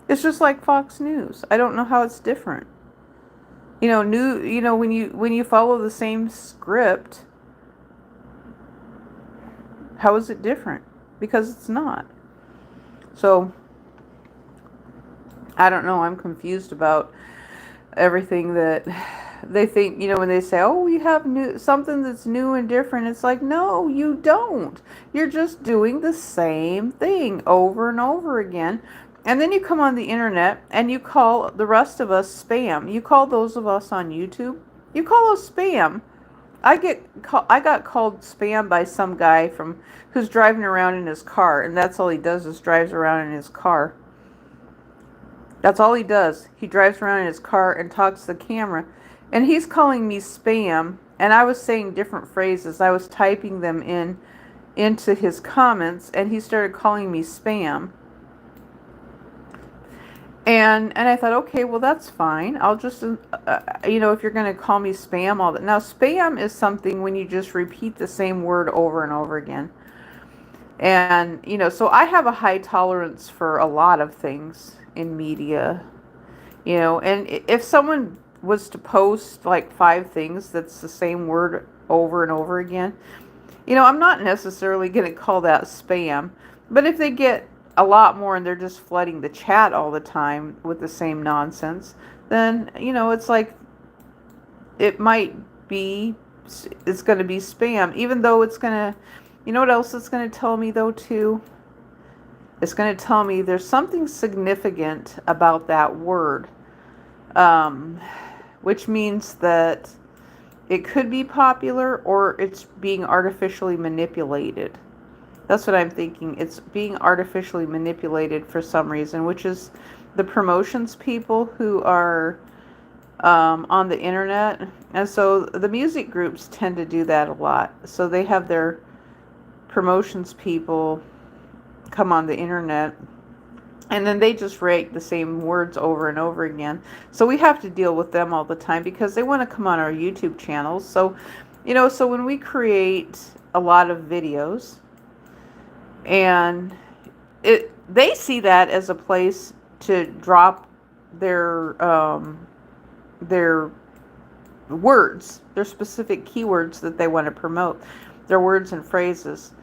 It's just like Fox News. I don't know how it's different. When you follow the same script, how is it different? Because it's not. So, I don't know. I'm confused about everything that they think, when they say, "Oh, we have new something that's new and different." It's like, "No, you don't. You're just doing the same thing over and over again." And then you come on the internet and you call the rest of us spam. You call those of us on YouTube, you call us spam. I got called spam by some guy from who's driving around in his car, and that's all he does is drives around in his car. That's all he does. He drives around in his car and talks to the camera. And he's calling me spam. And I was saying different phrases. I was typing them into his comments, and he started calling me spam. And I thought, okay, well, that's fine. I'll just, if you're going to call me spam, all that. Now, spam is something when you just repeat the same word over and over again. And, so I have a high tolerance for a lot of things in media. And if someone was to post like 5 things that's the same word over and over again, I'm not necessarily going to call that spam. But if they get a lot more and they're just flooding the chat all the time with the same nonsense, then, it's like it might be, it's going to be spam, even though it's going to, what else it's going to tell me though, too? It's going to tell me there's something significant about that word, which means that it could be popular or it's being artificially manipulated. That's what I'm thinking. It's being artificially manipulated for some reason, which is the promotions people who are on the internet. And so the music groups tend to do that a lot. So they have their promotions people come on the internet, and then they just rate the same words over and over again. So we have to deal with them all the time because they want to come on our YouTube channels. So, so when we create a lot of videos, and they see that as a place to drop their words, their specific keywords that they want to promote, their words and phrases.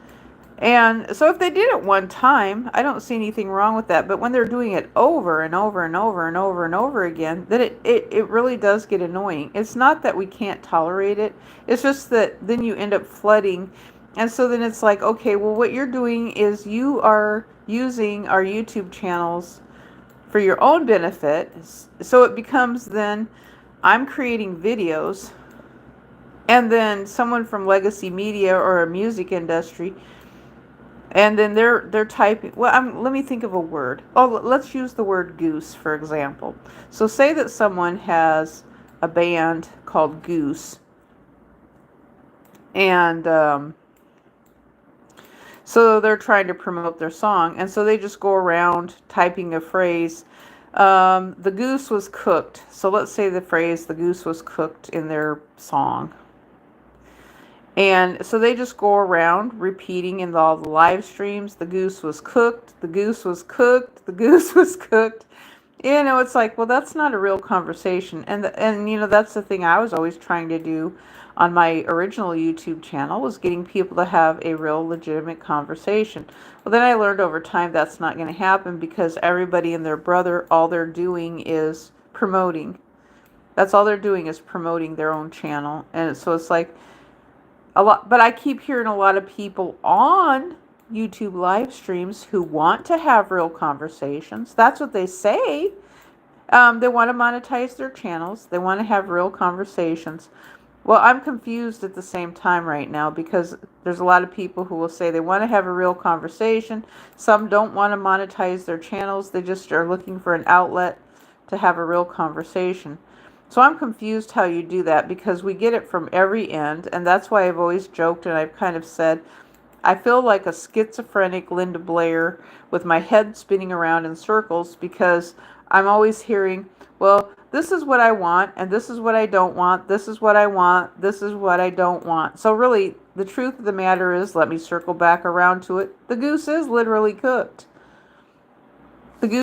And so if they did it one time, I don't see anything wrong with that. But when they're doing it over and over and over and over and over again, then it really does get annoying. It's not that we can't tolerate it. It's just that then you end up flooding. And so then it's like, okay, well, what you're doing is you are using our YouTube channels for your own benefit. So it becomes then I'm creating videos, and then someone from legacy media or a music industry, and then they're typing. Well, let me think of a word. Oh, let's use the word goose, for example. So say that someone has a band called Goose, and so they're trying to promote their song, and so they just go around typing a phrase. The goose was cooked. So let's say the phrase, the goose was cooked, in their song. And so they just go around repeating in all the live streams, the goose was cooked, the goose was cooked, the goose was cooked. It's like, well, that's not a real conversation. And that's the thing I was always trying to do on my original YouTube channel, was getting people to have a real legitimate conversation. Well, then I learned over time that's not going to happen because everybody and their brother, all they're doing is promoting. That's all they're doing is promoting their own channel. And so it's like, a lot, but I keep hearing a lot of people on YouTube live streams who want to have real conversations. That's what they say. They want to monetize their channels. They want to have real conversations. Well, I'm confused at the same time right now because there's a lot of people who will say they want to have a real conversation. Some don't want to monetize their channels. They just are looking for an outlet to have a real conversation. So I'm confused how you do that because we get it from every end. And that's why I've always joked and I've kind of said, I feel like a schizophrenic Linda Blair with my head spinning around in circles because I'm always hearing, well, this is what I want and this is what I don't want. This is what I want. This is what I don't want. So really, the truth of the matter is, let me circle back around to it. The goose is literally cooked.